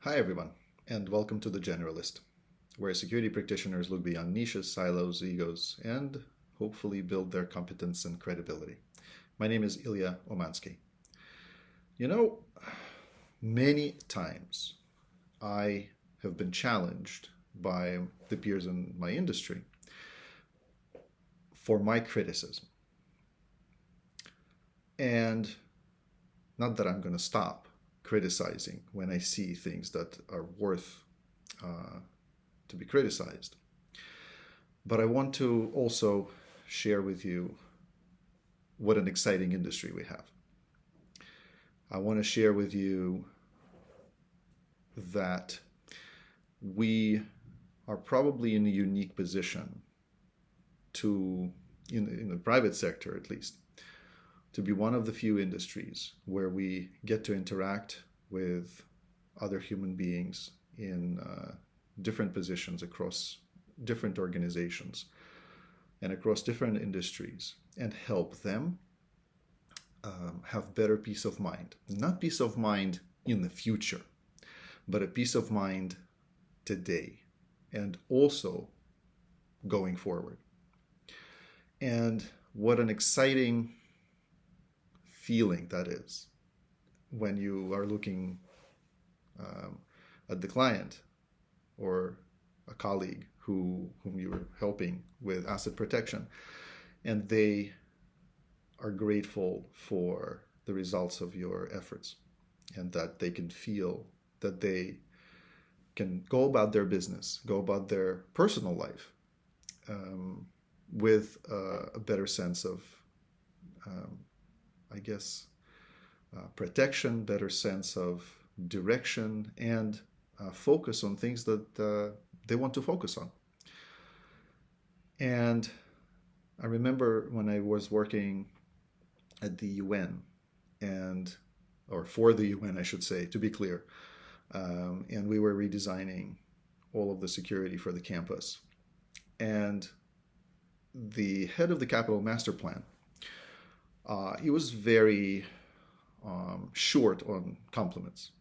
Hi everyone, and welcome to the Generalist, where security practitioners look beyond niches, silos, egos, and hopefully build their competence and credibility. My name is Ilya Umanskiy. You know, many times I have been challenged by the peers in my industry for my criticism. And not that I'm going to stop criticizing when I see things that are worth to be criticized. But I want to also share with you what an exciting industry we have. I want to share with you that we are probably in a unique position to, in the private sector at least, to be one of the few industries where we get to interact with other human beings in different positions across different organizations and across different industries and help them have better peace of mind. Not peace of mind in the future, but a peace of mind today and also going forward. And what an exciting feeling that is when you are looking at the client or a colleague whom you're helping with asset protection, and they are grateful for the results of your efforts, and that they can feel that they can go about their business, go about their personal life with a better sense of, protection, better sense of direction, and focus on things that they want to focus on. And I remember when I was working at the UN, or for the UN, I should say, to be clear, and we were redesigning all of the security for the campus. And the head of the Capital Master Plan, he was very short on compliments.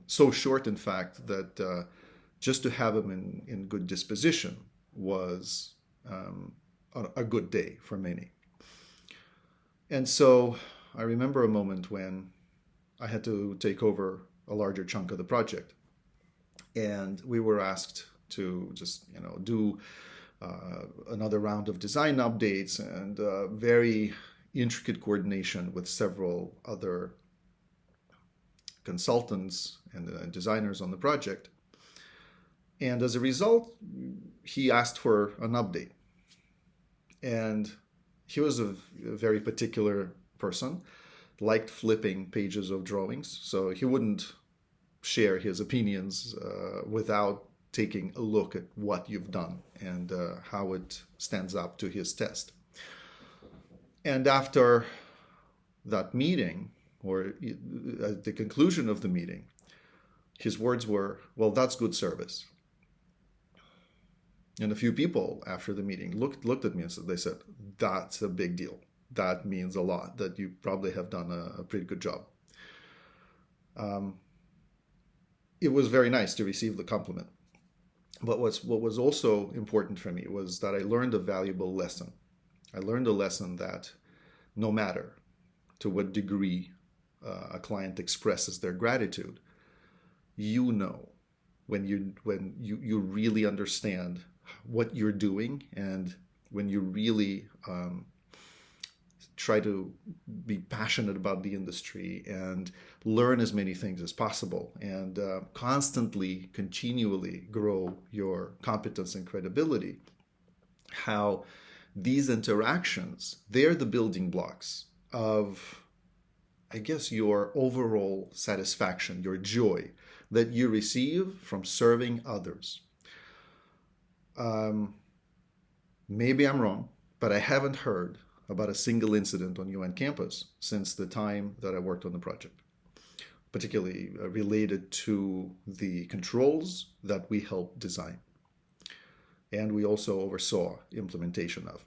So short, in fact, that just to have him in good disposition was a good day for many. And so I remember a moment when I had to take over a larger chunk of the project. And we were asked to just, do another round of design updates and very intricate coordination with several other consultants and designers on the project. And as a result, he asked for an update. And he was a very particular person, liked flipping pages of drawings, so he wouldn't share his opinions without taking a look at what you've done and how it stands up to his test. And after that meeting, or at the conclusion of the meeting, his words were, "Well, that's good service." And a few people after the meeting looked at me and they said, "That's a big deal. That means a lot, that you probably have done a pretty good job." It was very nice to receive the compliment. But what was also important for me was that I learned a valuable lesson. I learned a lesson that no matter to what degree a client expresses their gratitude, when you really understand what you're doing, and when you really try to be passionate about the industry and learn as many things as possible and constantly, continually grow your competence and credibility, how these interactions, they're the building blocks of, I guess, your overall satisfaction, your joy that you receive from serving others. Maybe I'm wrong, but I haven't heard about a single incident on UN campus since the time that I worked on the project, particularly related to the controls that we helped design and we also oversaw implementation of.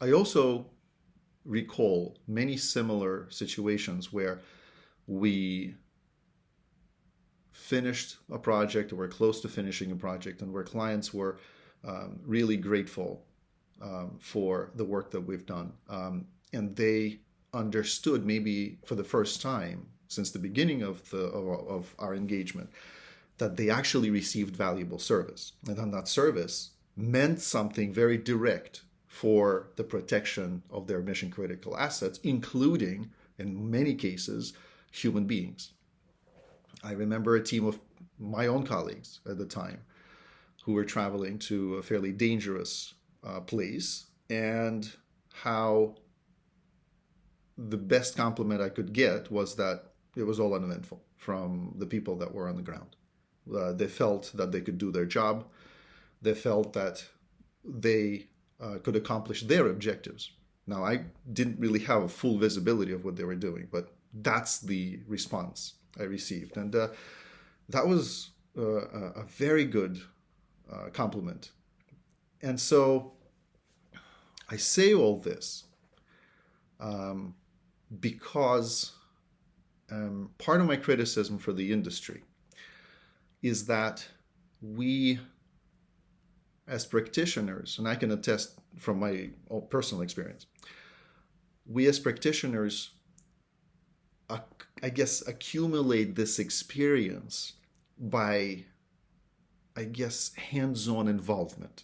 I also recall many similar situations where we finished a project or were close to finishing a project, and where clients were really grateful for the work that we've done. And they understood, maybe for the first time since the beginning of our engagement, that they actually received valuable service. And then that service meant something very direct for the protection of their mission critical assets, including, in many cases, human beings. I remember a team of my own colleagues at the time who were traveling to a fairly dangerous place, and how the best compliment I could get was that it was all uneventful from the people that were on the ground. They felt that they could do their job. They felt that they could accomplish their objectives. Now, I didn't really have a full visibility of what they were doing, but that's the response I received. And that was a very good compliment. And so I say all this because part of my criticism for the industry is that we, as practitioners, and I can attest from my own personal experience, we as practitioners, I guess, accumulate this experience by, I guess, hands-on involvement,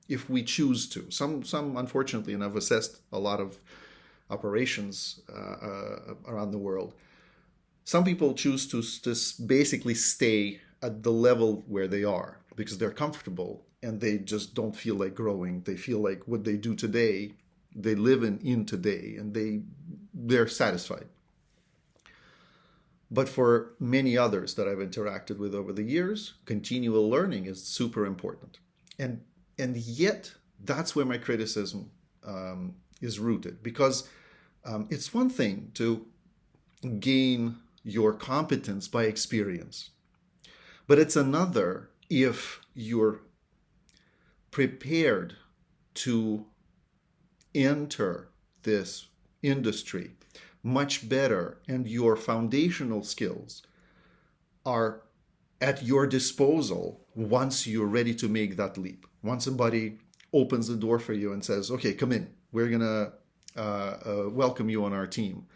if we choose to. Some unfortunately, and I've assessed a lot of operations around the world, some people choose to just basically stay at the level where they are because they're comfortable and they just don't feel like growing. They feel like what they do today, they live in today, and they're satisfied. But for many others that I've interacted with over the years, continual learning is super important. And yet, that's where my criticism is rooted. Because it's one thing to gain your competence by experience. But it's another if you're prepared to enter this industry much better, and your foundational skills are at your disposal once you're ready to make that leap. Once somebody opens the door for you and says, okay, come in, we're going to welcome you on our team,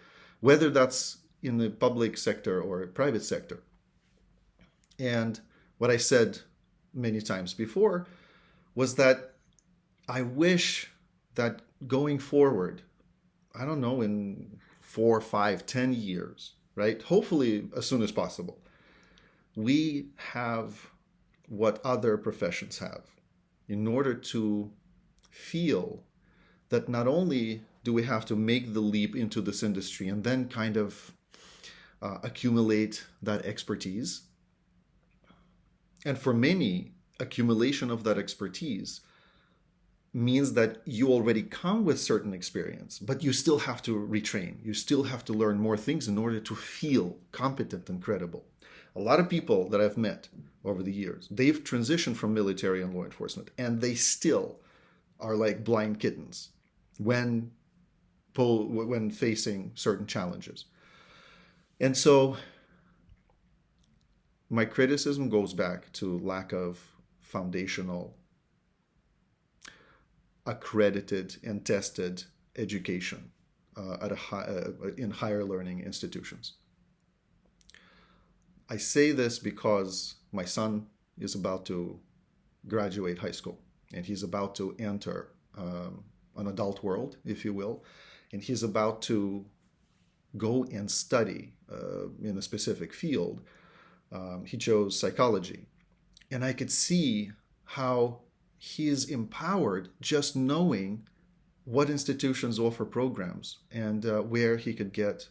whether that's in the public sector or private sector. And what I said many times before was that I wish that going forward, I don't know, in 4, 5, 10 years, right? Hopefully as soon as possible, we have what other professions have in order to feel that not only do we have to make the leap into this industry and then kind of accumulate that expertise. And for many, accumulation of that expertise means that you already come with certain experience, but you still have to retrain. You still have to learn more things in order to feel competent and credible. A lot of people that I've met over the years, they've transitioned from military and law enforcement, and they still are like blind kittens when facing certain challenges. And so my criticism goes back to lack of foundational, accredited and tested education in higher learning institutions. I say this because my son is about to graduate high school, and he's about to enter an adult world, if you will, and he's about to go and study in a specific field. He chose psychology, and I could see how he is empowered just knowing what institutions offer programs and where he could get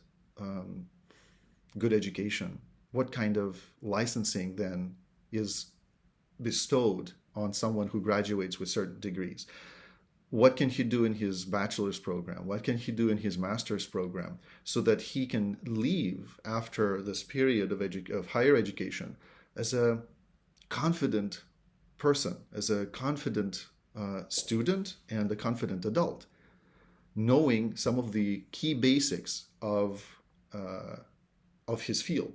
good education. What kind of licensing then is bestowed on someone who graduates with certain degrees? What can he do in his bachelor's program? What can he do in his master's program so that he can leave after this period of higher education as a confident person, as a confident student and a confident adult, knowing some of the key basics of his field.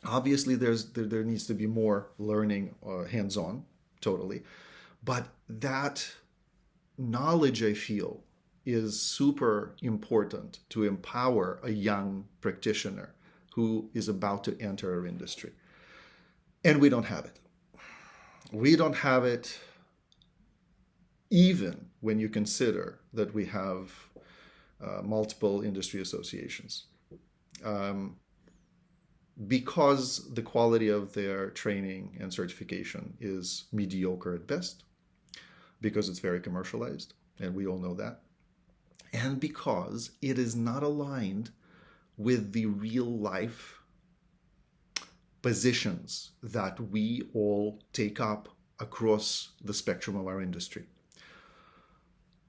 Obviously, there needs to be more learning, hands-on, totally. But that knowledge, I feel, is super important to empower a young practitioner who is about to enter our industry. And we don't have it. We don't have it even when you consider that we have multiple industry associations. Um, because the quality of their training and certification is mediocre at best, because it's very commercialized, and we all know that, and because it is not aligned with the real life positions that we all take up across the spectrum of our industry.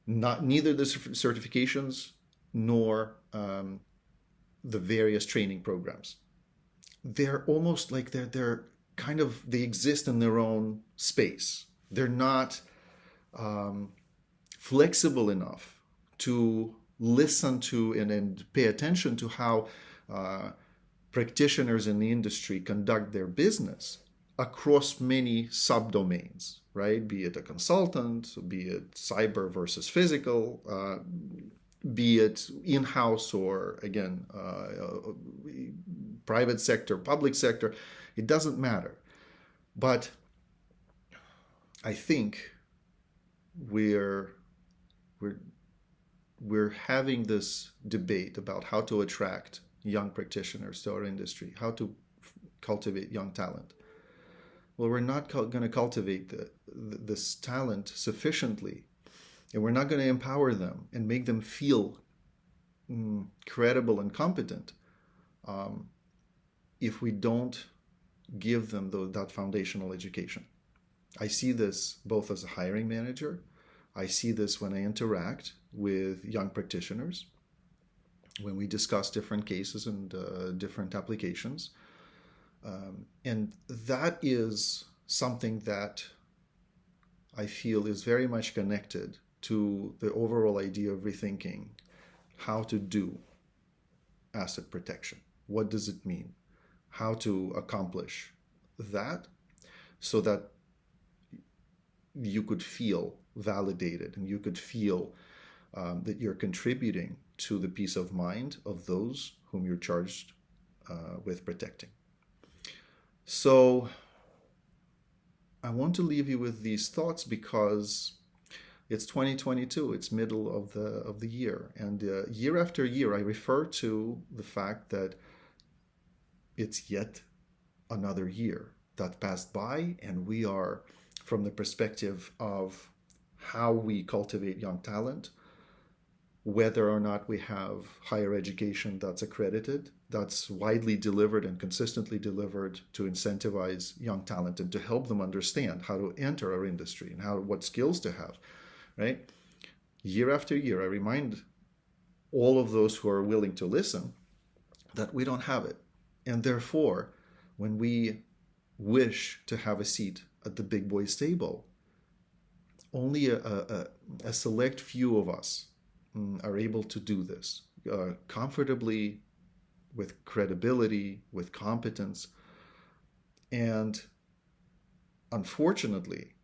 Neither the certifications nor the various training programs. They're almost like they're kind of, they exist in their own space. They're not flexible enough to listen to and pay attention to how practitioners in the industry conduct their business across many subdomains, right? Be it a consultant, be it cyber versus physical, be it in-house or, again, private sector, public sector, it doesn't matter. But I think we're having this debate about how to attract young practitioners to our industry, how to cultivate young talent. Well, we're not going to cultivate this talent sufficiently, and we're not going to empower them and make them feel credible and competent if we don't give them that foundational education. I see this both as a hiring manager. I see this when I interact with young practitioners, when we discuss different cases and different applications. And that is something that I feel is very much connected to the overall idea of rethinking how to do asset protection. What does it mean? How to accomplish that so that you could feel validated and you could feel that you're contributing to the peace of mind of those whom you're charged with protecting. So I want to leave you with these thoughts because it's 2022. It's middle of the year, and year after year, I refer to the fact that it's yet another year that passed by, and we are, from the perspective of how we cultivate young talent, whether or not we have higher education that's accredited, that's widely delivered and consistently delivered to incentivize young talent and to help them understand how to enter our industry and what skills to have, right? Year after year, I remind all of those who are willing to listen that we don't have it. And therefore, when we wish to have a seat at the big boys table, only a select few of us are able to do this comfortably, with credibility, with competence. And unfortunately,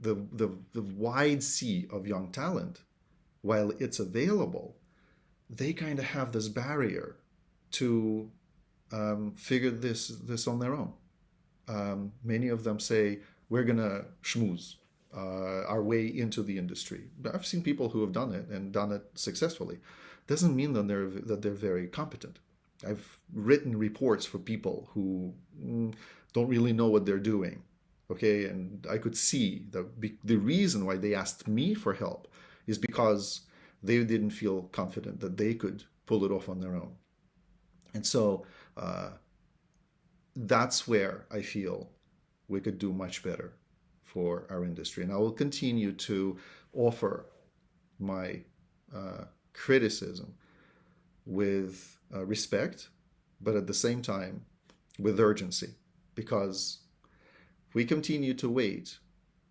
the wide sea of young talent, while it's available, they kind of have this barrier to figure this on their own. Many of them say, we're going to schmooze our way into the industry. I've seen people who have done it and done it successfully. Doesn't mean that they're very competent. I've written reports for people who don't really know what they're doing. Okay, and I could see the reason why they asked me for help is because they didn't feel confident that they could pull it off on their own. And so that's where I feel we could do much better for our industry. And I will continue to offer my criticism with respect, but at the same time with urgency, because if we continue to wait,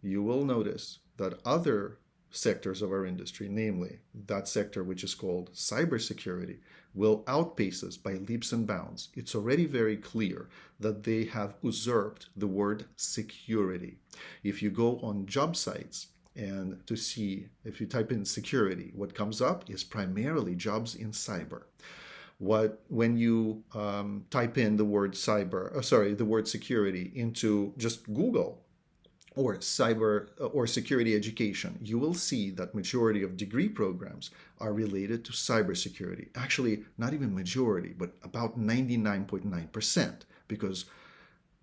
you will notice that other sectors of our industry, namely that sector which is called cybersecurity, will outpace us by leaps and bounds. It's already very clear that they have usurped the word security. If you go on job sites and to see, if you type in security, what comes up is primarily jobs in cyber. When you type in the word the word security into just Google or cyber or security education, you will see that majority of degree programs are related to cybersecurity. Actually, not even majority, but about 99.9%, because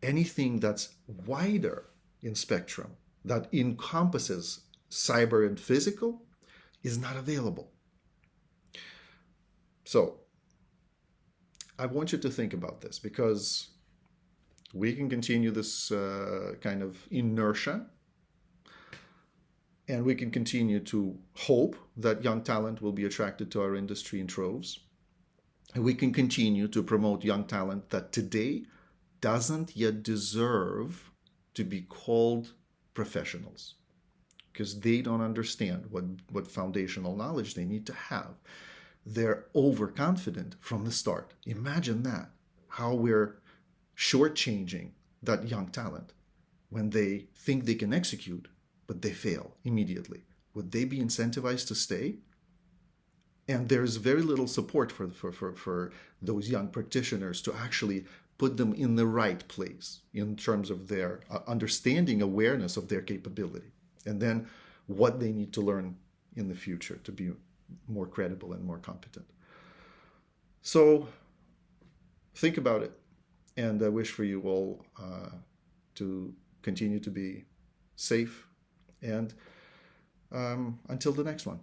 anything that's wider in spectrum that encompasses cyber and physical is not available. So I want you to think about this, because we can continue this kind of inertia, and we can continue to hope that young talent will be attracted to our industry in troves. And we can continue to promote young talent that today doesn't yet deserve to be called professionals, because they don't understand what foundational knowledge they need to have. They're overconfident from the start. Imagine that, how we're shortchanging that young talent when they think they can execute, but they fail immediately. Would they be incentivized to stay? And there's very little support for those young practitioners to actually put them in the right place in terms of their understanding, awareness of their capability, and then what they need to learn in the future to be more credible and more competent. So think about it, and I wish for you all to continue to be safe, and until the next one.